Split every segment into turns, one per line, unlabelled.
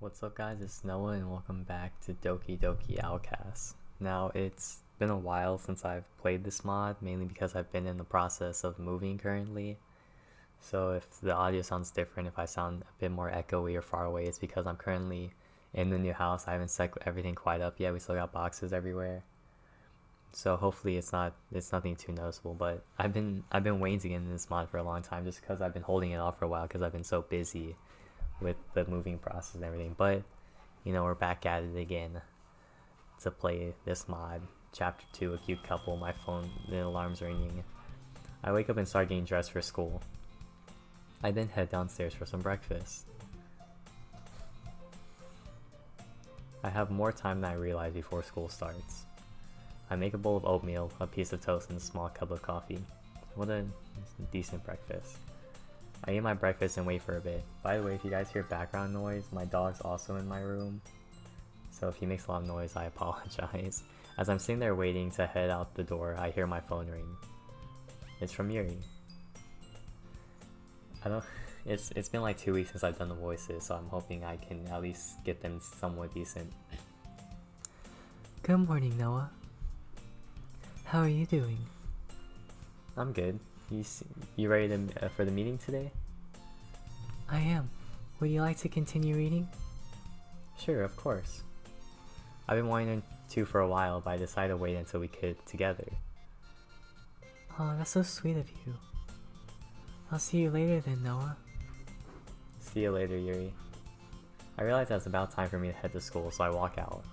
What's up guys, it's Noah and welcome back to Doki Doki Outcast. Now it's been a while since I've played this mod, mainly because I've been in the process of moving currently. So if the audio sounds different, if I sound a bit more echoey or far away, it's because I'm currently in the new house. I haven't set everything quite up yet, we still got boxes everywhere. So hopefully it's nothing too noticeable, but I've been waiting to get into this mod for a long time just because I've been holding it off for a while because I've been so busy with the moving process and everything. But you know, we're back at it again to play this mod, chapter 2, a cute couple. My phone, the alarm's ringing. I wake up and start getting dressed for school. I then head downstairs for some breakfast. I have more time than I realize before school starts. I make a bowl of oatmeal, a piece of toast, and a small cup of coffee. What a decent breakfast. I eat my breakfast and wait for a bit. By the way, if you guys hear background noise, my dog's also in my room. So if he makes a lot of noise, I apologize. As I'm sitting there waiting to head out the door, I hear my phone ring. It's from Yuri. It's been like 2 weeks since I've done the voices, so I'm hoping I can at least get them somewhat decent.
Good morning, Noah. How are you doing?
I'm good. You ready for the meeting today?
I am. Would you like to continue reading?
Sure, of course. I've been wanting to for a while, but I decided to wait until we could together.
Oh, that's so sweet of you. I'll see you later then, Noah.
See you later, Yuri. I realized that it's about time for me to head to school, so I walk out.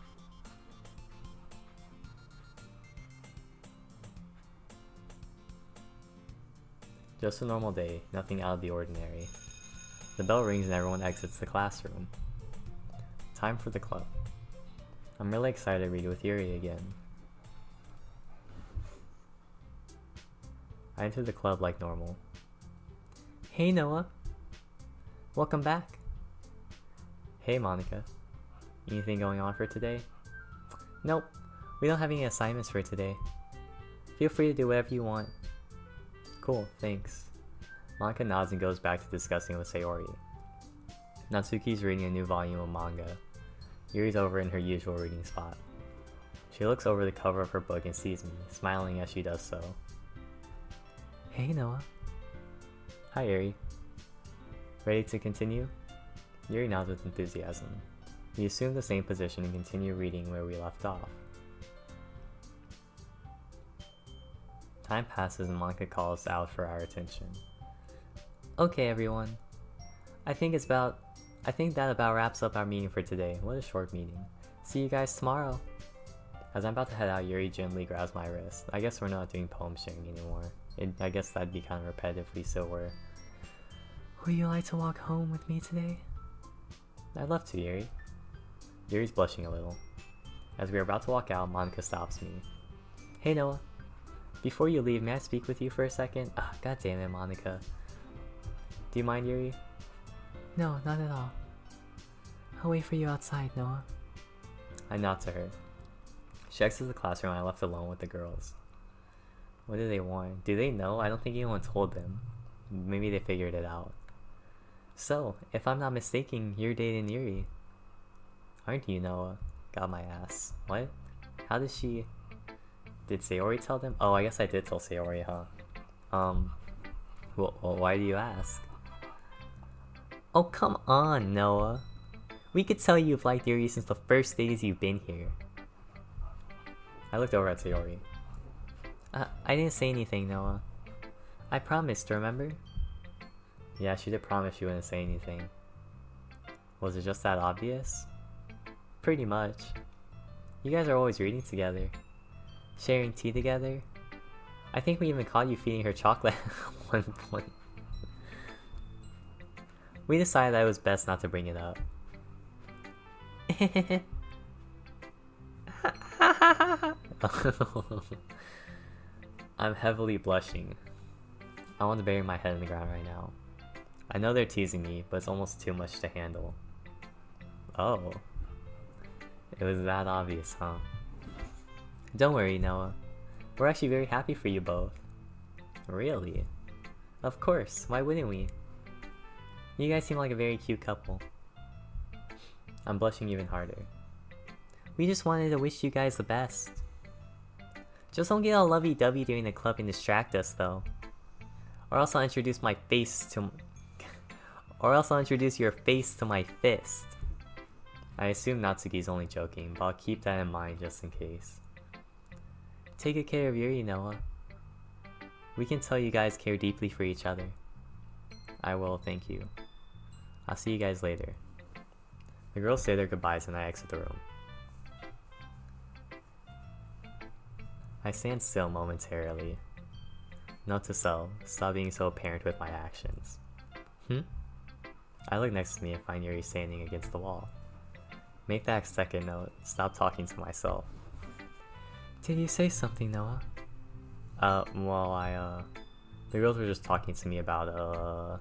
Just a normal day, nothing out of the ordinary. The bell rings and everyone exits the classroom. Time for the club. I'm really excited to read with Yuri again. I enter the club like normal.
Hey, Noah. Welcome back.
Hey, Monica. Anything going on for today?
Nope, we don't have any assignments for today. Feel free to do whatever you want.
Cool, thanks. Monica nods and goes back to discussing with Sayori. Natsuki's reading a new volume of manga. Yuri's over in her usual reading spot. She looks over the cover of her book and sees me, smiling as she does so.
Hey, Noah.
Hi, Yuri. Ready to continue? Yuri nods with enthusiasm. We assume the same position and continue reading where we left off. Time passes and Monica calls out for our attention.
Okay, everyone. I think that about wraps up our meeting for today.
What a short meeting.
See you guys tomorrow.
As I'm about to head out, Yuri gently grabs my wrist. I guess we're not doing poem sharing anymore. I guess that'd be kind of repetitive if we still were.
Would you like to walk home with me today?
I'd love to, Yuri. Yuri's blushing a little. As we are about to walk out, Monica stops me.
Hey, Noah. Before you leave, may I speak with you for a second?
God damn it, Monica. Do you mind, Yuri?
No, not at all. I'll wait for you outside, Noah.
I nod to her. She exits the classroom and I left alone with the girls. What do they want? Do they know? I don't think anyone told them. Maybe they figured it out.
So, if I'm not mistaken, you're dating Yuri.
Aren't you, Noah? Got my ass. What? How did she... Did Sayori tell them? Oh, I guess I did tell Sayori, huh? Well, why do you ask?
Oh, come on, Noah. We could tell you've liked Yuri since the first days you've been here.
I looked over at Sayori.
I didn't say anything, Noah. I promised, remember?
Yeah, she did promise she wouldn't say anything. Was it just that obvious?
Pretty much. You guys are always reading together. Sharing tea together. I think we even caught you feeding her chocolate at one point. We decided that it was best not to bring it up.
I'm heavily blushing. I want to bury my head in the ground right now. I know they're teasing me, but it's almost too much to handle. Oh. It was that obvious, huh?
Don't worry, Noah. We're actually very happy for you both.
Really?
Of course, why wouldn't we? You guys seem like a very cute couple.
I'm blushing even harder. We just wanted to wish you guys the best. Just don't get all lovey-dovey during the club and distract us, though. Or else I'll introduce my face to... or else I'll introduce your face to my fist. I assume Natsuki's only joking, but I'll keep that in mind just in case. Take good care of Yuri, Noah. We can tell you guys care deeply for each other. I will, thank you. I'll see you guys later. The girls say their goodbyes and I exit the room. I stand still momentarily. Note to self, stop being so apparent with my actions. I look next to me and find Yuri standing against the wall. Make that second note, stop talking to myself. Did you say something, Noah? Well, the girls were just talking to me about,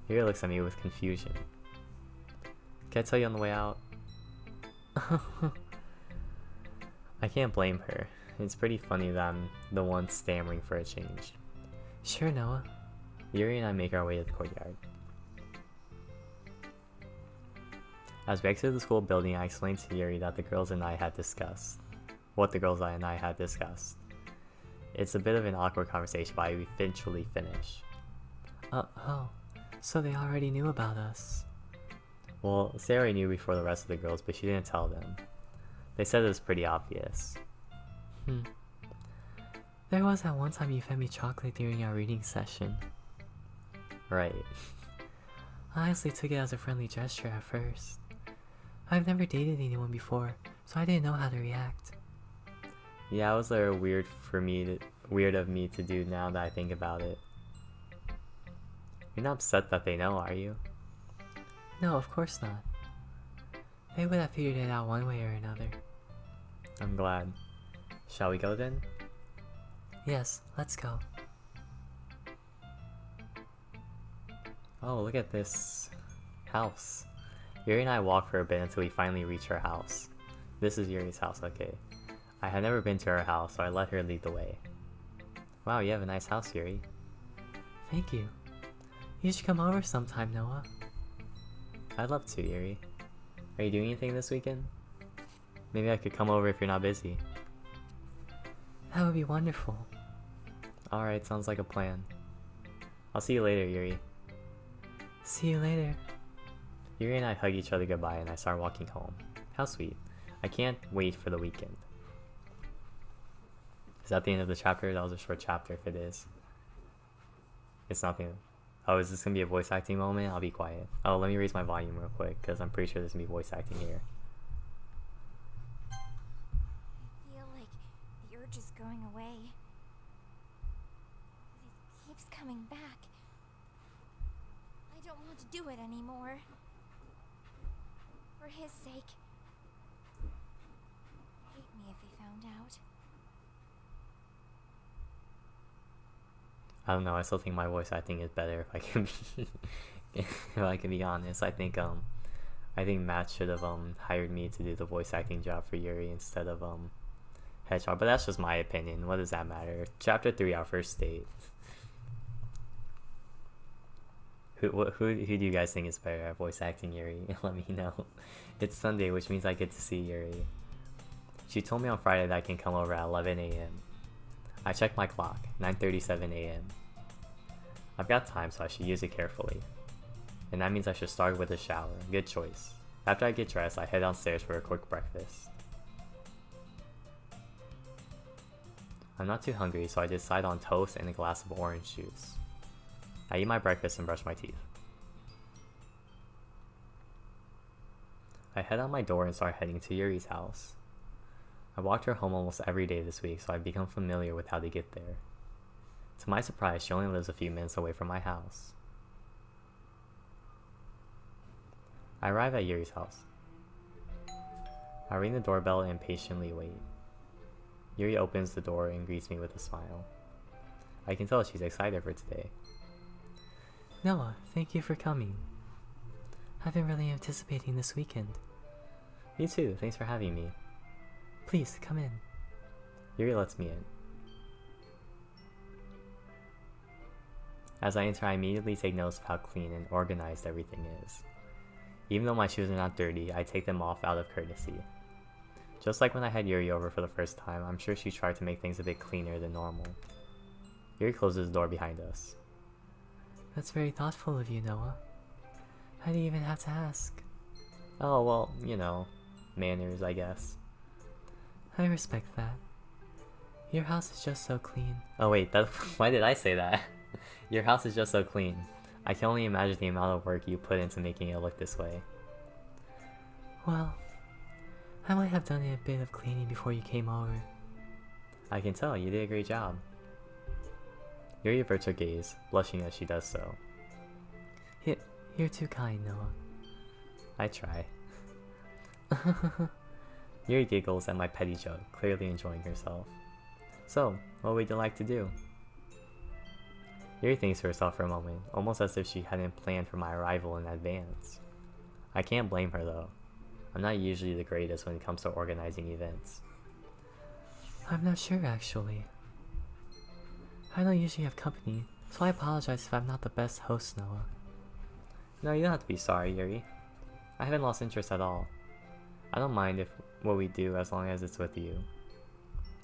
Yuri looks at me with confusion. Can I tell you on the way out? I can't blame her. It's pretty funny that I'm the one stammering for a change. Sure, Noah. Yuri and I make our way to the courtyard. As we exit the school building, I explained to Yuri that the girls and I had discussed. What the girls and I had discussed. It's a bit of an awkward conversation, but I eventually finish. Oh, so they already knew about us. Well, Sarah already knew before the rest of the girls, but she didn't tell them. They said it was pretty obvious. There was that one time you fed me chocolate during our reading session. Right. I honestly took it as a friendly gesture at first. I've never dated anyone before, so I didn't know how to react. Yeah, it was weird of me to do now that I think about it. You're not upset that they know, are you? No, of course not. They would have figured it out one way or another. I'm glad. Shall we go then? Yes, let's go. Oh, look at this house. Yuri and I walk for a bit until we finally reach her house. This is Yuri's house, okay. I had never been to her house, so I let her lead the way. Wow, you have a nice house, Yuri. Thank you. You should come over sometime, Noah. I'd love to, Yuri. Are you doing anything this weekend? Maybe I could come over if you're not busy. That would be wonderful. Alright, sounds like a plan. I'll see you later, Yuri. See you later. Yuri and I hug each other goodbye and I start walking home. How sweet. I can't wait for the weekend. Is that the end of the chapter? That was a short chapter if it is. It's nothing. Oh, is this gonna be a voice acting moment? I'll be quiet. Oh, let me raise my volume real quick because I'm pretty sure there's gonna be voice acting here.
I feel like the urge is going away. It keeps coming back. I don't want to do it anymore. For his sake. He'd hate me if he found out.
I don't know, I still think my voice acting is better if I can be if I can be honest. I think Matt should have hired me to do the voice acting job for Yuri instead of Hedgehog, but that's just my opinion. What does that matter? Chapter 3, our first date. Who do you guys think is better at voice acting Yuri? Let me know. It's Sunday, which means I get to see Yuri. She told me on Friday that I can come over at 11 a.m. I checked my clock, 9:37 a.m. I've got time, so I should use it carefully. And that means I should start with a shower. Good choice. After I get dressed, I head downstairs for a quick breakfast. I'm not too hungry, so I decide on toast and a glass of orange juice. I eat my breakfast and brush my teeth. I head out my door and start heading to Yuri's house. I walked her home almost every day this week, so I've become familiar with how to get there. To my surprise, she only lives a few minutes away from my house. I arrive at Yuri's house. I ring the doorbell and patiently wait. Yuri opens the door and greets me with a smile. I can tell she's excited for today. Noah, thank you for coming. I've been really anticipating this weekend. Me too, thanks for having me. Please, come in. Yuri lets me in. As I enter, I immediately take notice of how clean and organized everything is. Even though my shoes are not dirty, I take them off out of courtesy. Just like when I had Yuri over for the first time, I'm sure she tried to make things a bit cleaner than normal. Yuri closes the door behind us.
That's very thoughtful of you, Noah. How do you even have to ask?
Oh, well, you know, manners, I guess.
I respect that. Your house is just so clean.
Oh wait, why did I say that? Your house is just so clean. I can only imagine the amount of work you put into making it look this way.
Well, I might have done a bit of cleaning before you came over.
I can tell, you did a great job. Yuri averts her gaze, blushing as she does so.
You're too kind, Noah.
I try. Yuri giggles at my petty joke, clearly enjoying herself. So, what would you like to do? Yuri thinks to herself for a moment, almost as if she hadn't planned for my arrival in advance. I can't blame her though. I'm not usually the greatest when it comes to organizing events.
I'm not sure, actually. I don't usually have company, so I apologize if I'm not the best host, Noah.
No, you don't have to be sorry, Yuri. I haven't lost interest at all. I don't mind what we do as long as it's with you.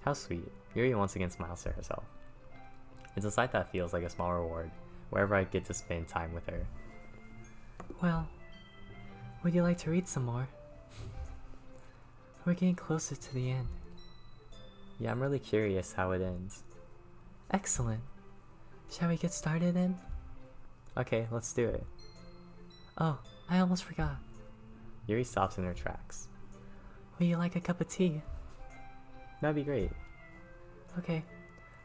How sweet. Yuri once again smiles to herself. It's a sight that feels like a small reward, wherever I get to spend time with her.
Well, would you like to read some more? We're getting closer to the end.
Yeah, I'm really curious how it ends.
Excellent. Shall we get started then?
Okay, let's do it.
Oh, I almost forgot.
Yuri stops in her tracks.
Would you like a cup of tea?
That'd be great.
Okay,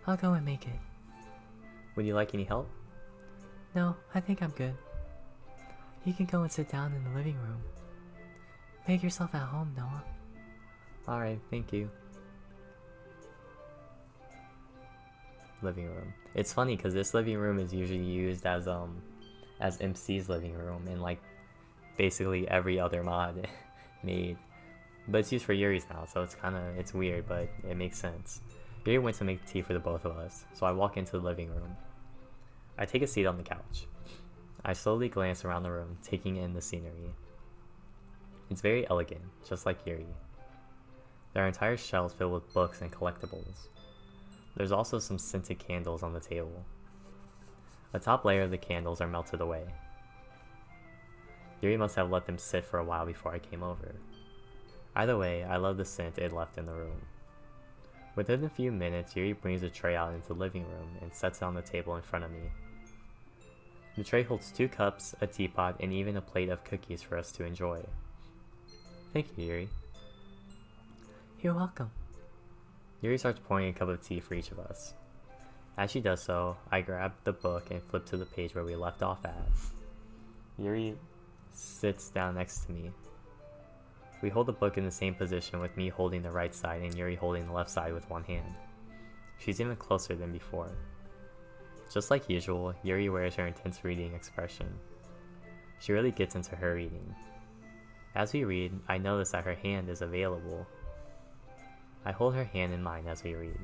I'll go and make it.
Would you like any help?
No, I think I'm good. You can go and sit down in the living room. Make yourself at home, Noah.
Alright, thank you. Living room. It's funny because this living room is usually used as MC's living room in like basically every other mod made. But it's used for Yuri's now, so it's weird, but it makes sense. Yuri went to make tea for the both of us, so I walk into the living room. I take a seat on the couch. I slowly glance around the room, taking in the scenery. It's very elegant, just like Yuri. There are entire shelves filled with books and collectibles. There's also some scented candles on the table. The top layer of the candles are melted away. Yuri must have let them sit for a while before I came over. Either way, I love the scent it left in the room. Within a few minutes, Yuri brings a tray out into the living room and sets it on the table in front of me. The tray holds 2 cups, a teapot, and even a plate of cookies for us to enjoy. Thank you, Yuri.
You're welcome.
Yuri starts pouring a cup of tea for each of us. As she does so, I grab the book and flip to the page where we left off at. Yuri sits down next to me. We hold the book in the same position, with me holding the right side and Yuri holding the left side with one hand. She's even closer than before. Just like usual, Yuri wears her intense reading expression. She really gets into her reading. As we read, I notice that her hand is available. I hold her hand in mine as we read.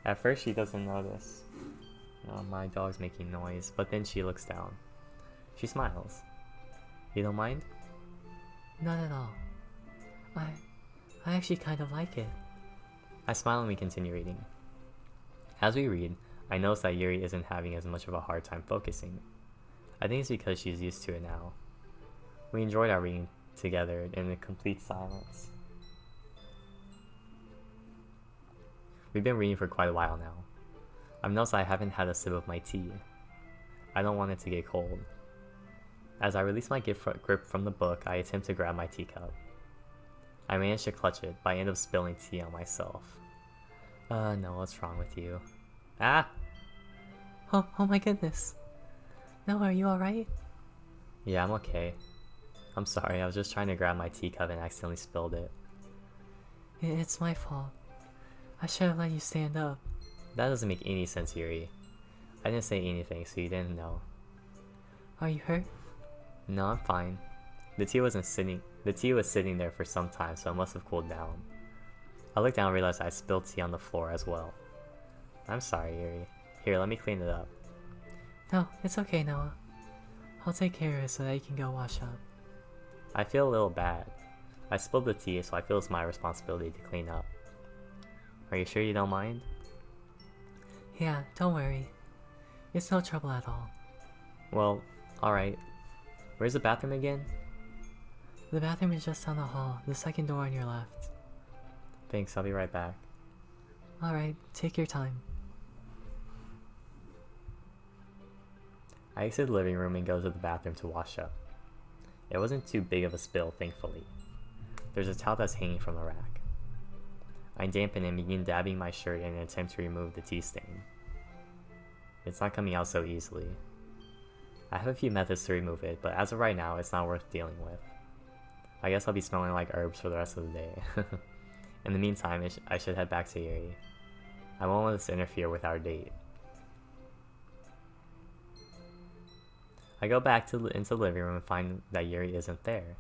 At first she doesn't notice. Oh, my dog's making noise, but then she looks down. She smiles. You don't mind?
Not at all. I actually kind of like it.
I smile and we continue reading. As we read, I notice that Yuri isn't having as much of a hard time focusing. I think it's because she's used to it now. We enjoyed our reading together in a complete silence. We've been reading for quite a while now. I've noticed I haven't had a sip of my tea. I don't want it to get cold. As I release my grip from the book, I attempt to grab my teacup. I manage to clutch it, but I end up spilling tea on myself. No, what's wrong with you? Ah!
Oh my goodness. No, are you alright?
Yeah, I'm okay. I'm sorry, I was just trying to grab my teacup and accidentally spilled it.
It's my fault. I should have let you stand up.
That doesn't make any sense, Yuri. I didn't say anything, so you didn't know.
Are you hurt?
No, I'm fine. The tea was sitting there for some time, so it must have cooled down. I looked down and realized I spilled tea on the floor as well. I'm sorry, Yuri. Here, let me clean it up.
No, it's okay, Noah. I'll take care of it so that you can go wash up. I feel a little bad. I spilled the tea, so I feel it's my responsibility to clean up. Are you sure you don't mind?
Yeah, don't worry. It's no trouble at all.
Well, alright. Where's the bathroom again?
The bathroom is just down the hall, the second door on your left.
Thanks, I'll be right back.
Alright, take your time.
I exit the living room and go to the bathroom to wash up. It wasn't too big of a spill, thankfully. There's a towel that's hanging from the rack. I dampen and begin dabbing my shirt in an attempt to remove the tea stain. It's not coming out so easily. I have a few methods to remove it, but as of right now, it's not worth dealing with. I guess I'll be smelling like herbs for the rest of the day. In the meantime, I should head back to Yuri. I won't let this interfere with our date. I go back into the living room and find that Yuri isn't there.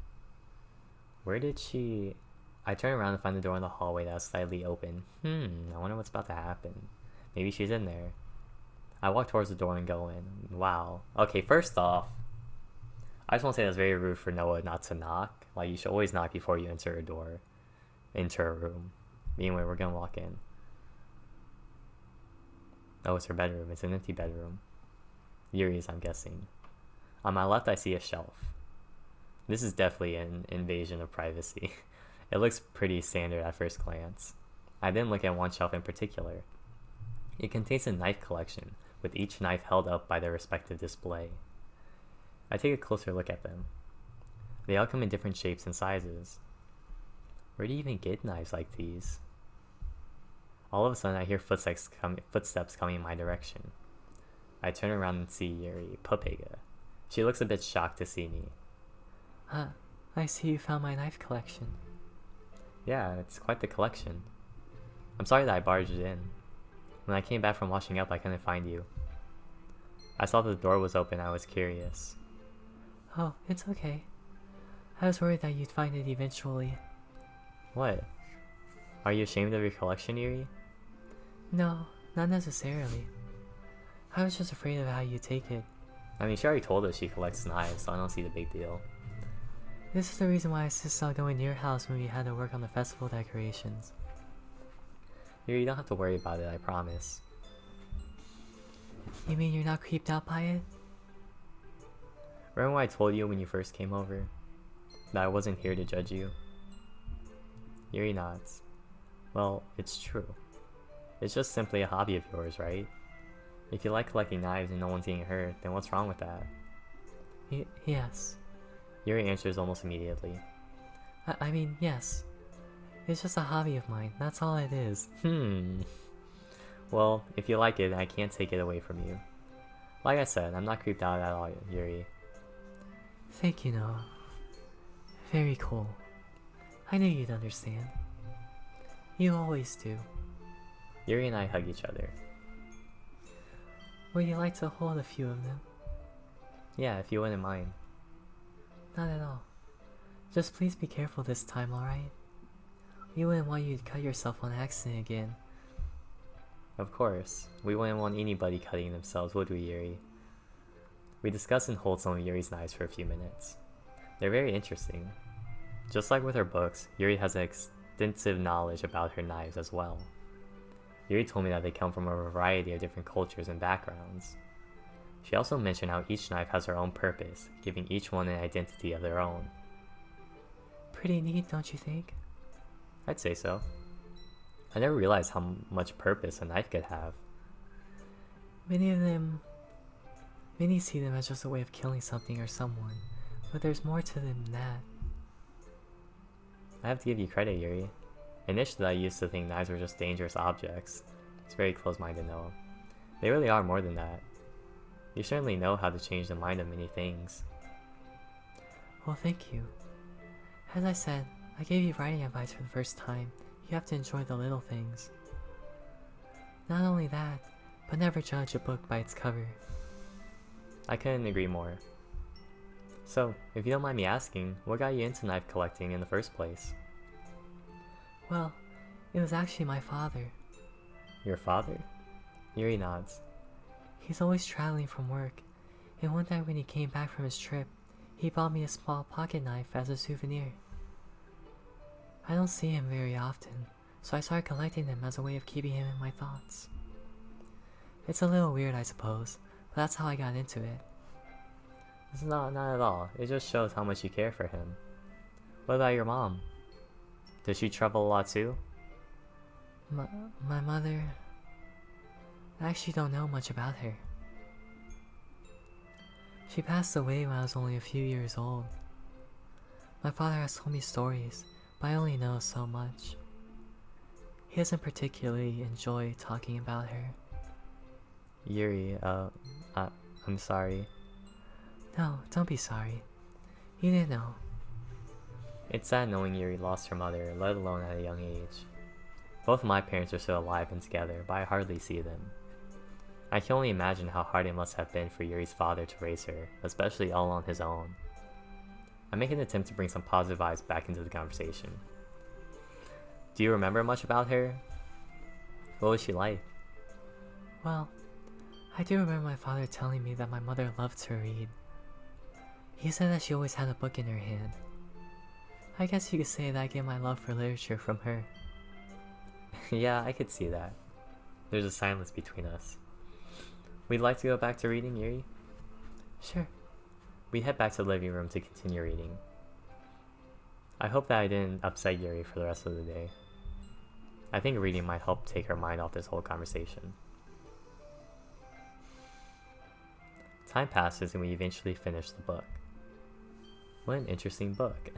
Where did she... I turn around and find the door in the hallway that's slightly open. I wonder what's about to happen. Maybe she's in there. I walk towards the door and go in. Wow. Okay, first off, I just want to say that's very rude for Noah not to knock. Like, you should always knock before you enter a door. Enter a room. Anyway, we're gonna walk in. Oh, it's her bedroom. It's an empty bedroom. Yuri's, I'm guessing. On my left, I see a shelf. This is definitely an invasion of privacy. It looks pretty standard at first glance. I then look at one shelf in particular. It contains a knife collection, with each knife held up by their respective display. I take a closer look at them. They all come in different shapes and sizes. Where do you even get knives like these? All of a sudden, I hear footsteps coming in my direction. I turn around and see Yuri, Papega. She looks a bit shocked to see me.
I see you found my knife collection.
Yeah, it's quite the collection. I'm sorry that I barged in. When I came back from washing up, I couldn't find you. I saw that the door was open. I was curious.
Oh, it's okay. I was worried that you'd find it eventually.
What? Are you ashamed of your collection, Yuri?
No, not necessarily. I was just afraid of how you'd take it.
I mean, she already told us she collects knives, so I don't see the big deal.
This is the reason why I insisted on going to your house when we had to work on the festival decorations.
Yuri, you don't have to worry about it, I promise.
You mean you're not creeped out by it?
Remember what I told you when you first came over? That I wasn't here to judge you? Yuri nods. Well, it's true. It's just simply a hobby of yours, right? If you like collecting knives and no one's getting hurt, then what's wrong with that?
Yes.
Yuri answers almost immediately.
I mean, yes. It's just a hobby of mine, that's all it is.
Well, if you like it, I can't take it away from you. Like I said, I'm not creeped out at all, Yuri.
Thank you, Noah. Very cool. I knew you'd understand. You always do.
Yuri and I hug each other.
Would you like to hold a few of them?
Yeah, if you wouldn't mind.
Not at all. Just please be careful this time, alright? We wouldn't want you to cut yourself on accident again.
Of course. We wouldn't want anybody cutting themselves, would we, Yuri? We discuss and hold some of Yuri's knives for a few minutes. They're very interesting. Just like with her books, Yuri has an extensive knowledge about her knives as well. Yuri told me that they come from a variety of different cultures and backgrounds. She also mentioned how each knife has her own purpose, giving each one an identity of their own.
Pretty neat, don't you think?
I'd say so. I never realized how much purpose a knife could have.
Many see them as just a way of killing something or someone, but there's more to them than that.
I have to give you credit, Yuri. Initially, I used to think knives were just dangerous objects. It's very close-minded, Noah. They really are more than that. You certainly know how to change the mind of many things.
Well, thank you. As I said, I gave you writing advice for the first time. You have to enjoy the little things. Not only that, but never judge a book by its cover.
I couldn't agree more. So, if you don't mind me asking, what got you into knife collecting in the first place?
Well, it was actually my father.
Your father? Yuri nods.
He's always traveling from work, and one night when he came back from his trip,
He bought me a small pocket knife as a souvenir. I don't see him very often, so I started collecting them as a way of keeping him in my thoughts. It's a little weird, I suppose, but that's how I got into it.
It's not at all. It just shows how much you care for him. What about your mom? Does she travel a lot too?
My mother... I actually don't know much about her. She passed away when I was only a few years old. My father has told me stories, but I only know so much. He doesn't particularly enjoy talking about her.
Yuri, I'm sorry.
No, don't be sorry. You didn't know.
It's sad knowing Yuri lost her mother, let alone at a young age. Both of my parents are still alive and together, but I hardly see them. I can only imagine how hard it must have been for Yuri's father to raise her, especially all on his own. I make an attempt to bring some positive vibes back into the conversation. Do you remember much about her? What was she like?
Well, I do remember my father telling me that my mother loved to read. He said that she always had a book in her hand. I guess you could say that I get my love for literature from her.
Yeah, I could see that. There's a silence between us. We'd like to go back to reading, Yuri?
Sure.
We head back to the living room to continue reading. I hope that I didn't upset Yuri for the rest of the day. I think reading might help take her mind off this whole conversation. Time passes and we eventually finish the book. What an interesting book.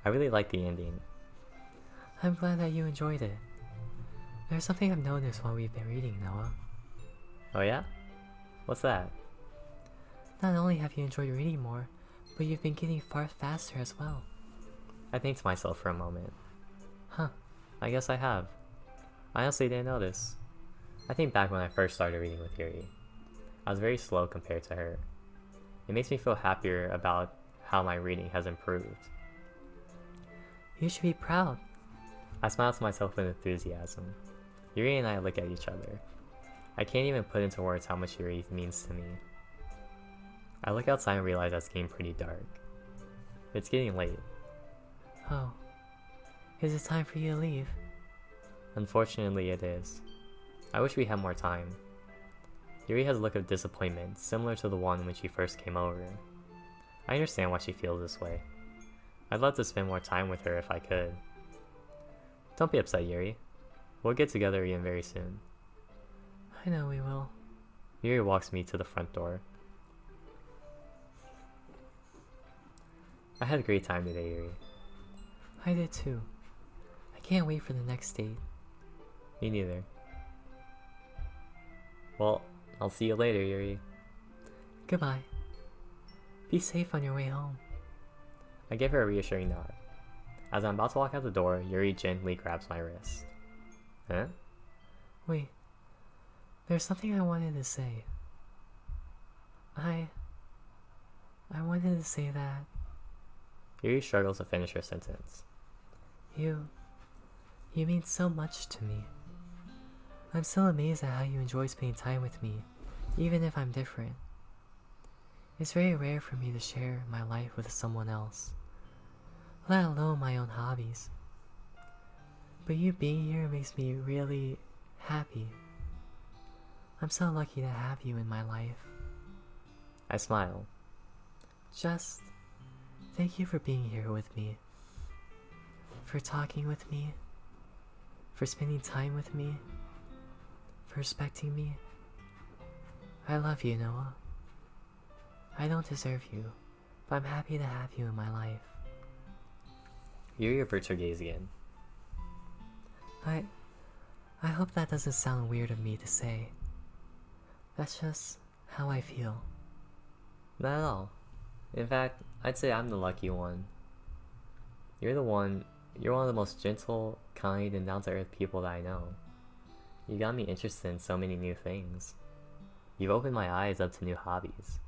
I really like the ending.
I'm glad that you enjoyed it. There's something I've noticed while we've been reading, Noah.
Oh yeah? What's that?
Not only have you enjoyed reading more, but you've been getting far faster as well.
I think to myself for a moment.
Huh.
I guess I have. I honestly didn't notice. I think back when I first started reading with Yuri, I was very slow compared to her. It makes me feel happier about how my reading has improved.
You should be proud.
I smile to myself with enthusiasm. Yuri and I look at each other. I can't even put into words how much Yuri means to me. I look outside and realize that it's getting pretty dark. It's getting late.
Oh. Is it time for you to leave?
Unfortunately, it is. I wish we had more time. Yuri has a look of disappointment, similar to the one when she first came over. I understand why she feels this way. I'd love to spend more time with her if I could. Don't be upset, Yuri. We'll get together again very soon.
I know we will.
Yuri walks me to the front door. I had a great time today, Yuri.
I did too. I can't wait for the next date.
Me neither. Well, I'll see you later, Yuri.
Goodbye. Be safe on your way home.
I give her a reassuring nod. As I'm about to walk out the door, Yuri gently grabs my wrist. Huh?
Wait. There's something I wanted to say. I wanted to say that...
Yuri struggles to finish her sentence.
You mean so much to me. I'm so amazed at how you enjoy spending time with me, even if I'm different. It's very rare for me to share my life with someone else, let alone my own hobbies. But you being here makes me really happy. I'm so lucky to have you in my life.
I smile.
Just thank you for being here with me, for talking with me, for spending time with me, for respecting me. I love you, Noah. I don't deserve you, but I'm happy to have you in my life.
Yuri averts her gaze again.
I hope that doesn't sound weird of me to say. That's just how I feel.
Not at all. In fact, I'd say I'm the lucky one. You're one of the most gentle, kind, and down-to-earth people that I know. You got me interested in so many new things. You've opened my eyes up to new hobbies.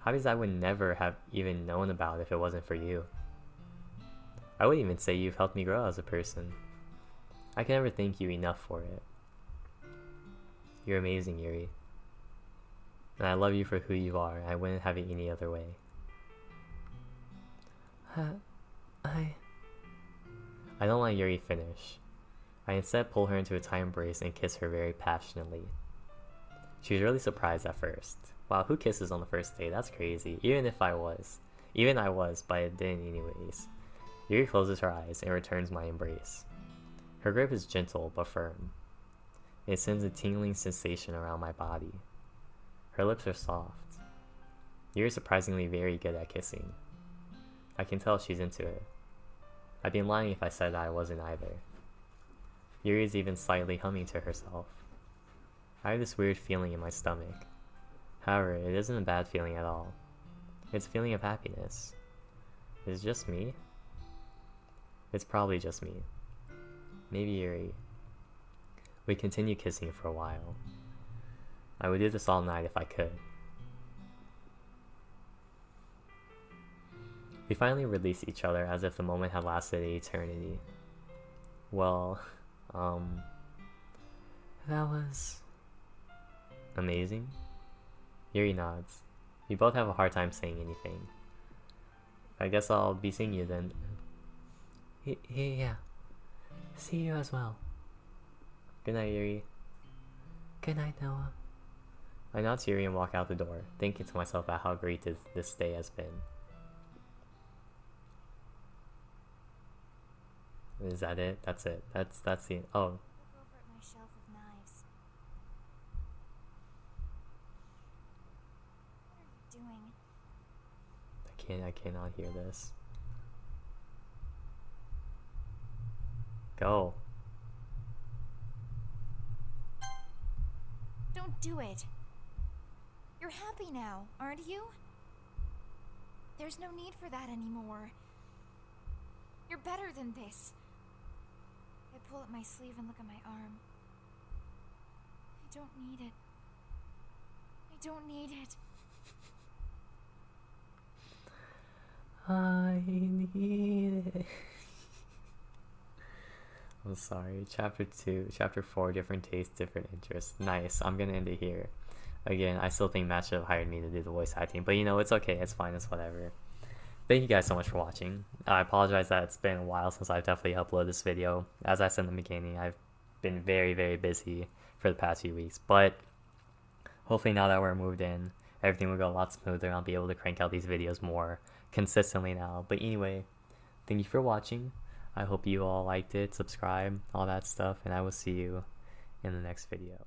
Hobbies I would never have even known about if it wasn't for you. I would even say you've helped me grow as a person. I can never thank you enough for it. You're amazing, Yuri. And I love you for who you are, and I wouldn't have it any other way.
I don't let Yuri finish. I instead pull her into a tight embrace and kiss her very passionately. She was really surprised at first. Wow, who kisses on the first date? That's crazy. Even I was, but I didn't anyways. Yuri closes her eyes and returns my embrace. Her grip is gentle but firm. It sends a tingling sensation around my body. Her lips are soft. Yuri's surprisingly very good at kissing. I can tell she's into it. I'd be lying if I said I wasn't either. Yuri's even slightly humming to herself. I have this weird feeling in my stomach. However, it isn't a bad feeling at all. It's a feeling of happiness. Is it just me? It's probably just me. Maybe Yuri. We continue kissing for a while. I would do this all night if I could. We finally released each other as if the moment had lasted an eternity. Well, that was amazing. Yuri nods. We both have a hard time saying anything. I guess I'll be seeing you then. Yeah. See you as well. Good night, Yuri. Good night, Noah. I nod to Yuri and walk out the door, thinking to myself about how great this day has been. Is that it? That's it. That's the oh.
Look over at my shelf of knives. What are you doing?
I cannot hear this. Go.
Don't do it. You're happy now, aren't you? There's no need for that anymore. You're better than this. I pull up my sleeve and look at my arm. I don't need it. I don't need it.
I need it. I'm sorry. Chapter 2, Chapter 4, different tastes, different interests. Nice. I'm gonna end it here. Again, I still think Matt should have hired me to do the voice acting, but you know, it's okay. It's fine. It's whatever. Thank you guys so much for watching. I apologize that it's been a while since I've definitely uploaded this video. As I said in the beginning, I've been very, very busy for the past few weeks, but hopefully now that we're moved in, everything will go a lot smoother and I'll be able to crank out these videos more consistently now. But anyway, thank you for watching. I hope you all liked it, subscribe, all that stuff, and I will see you in the next video.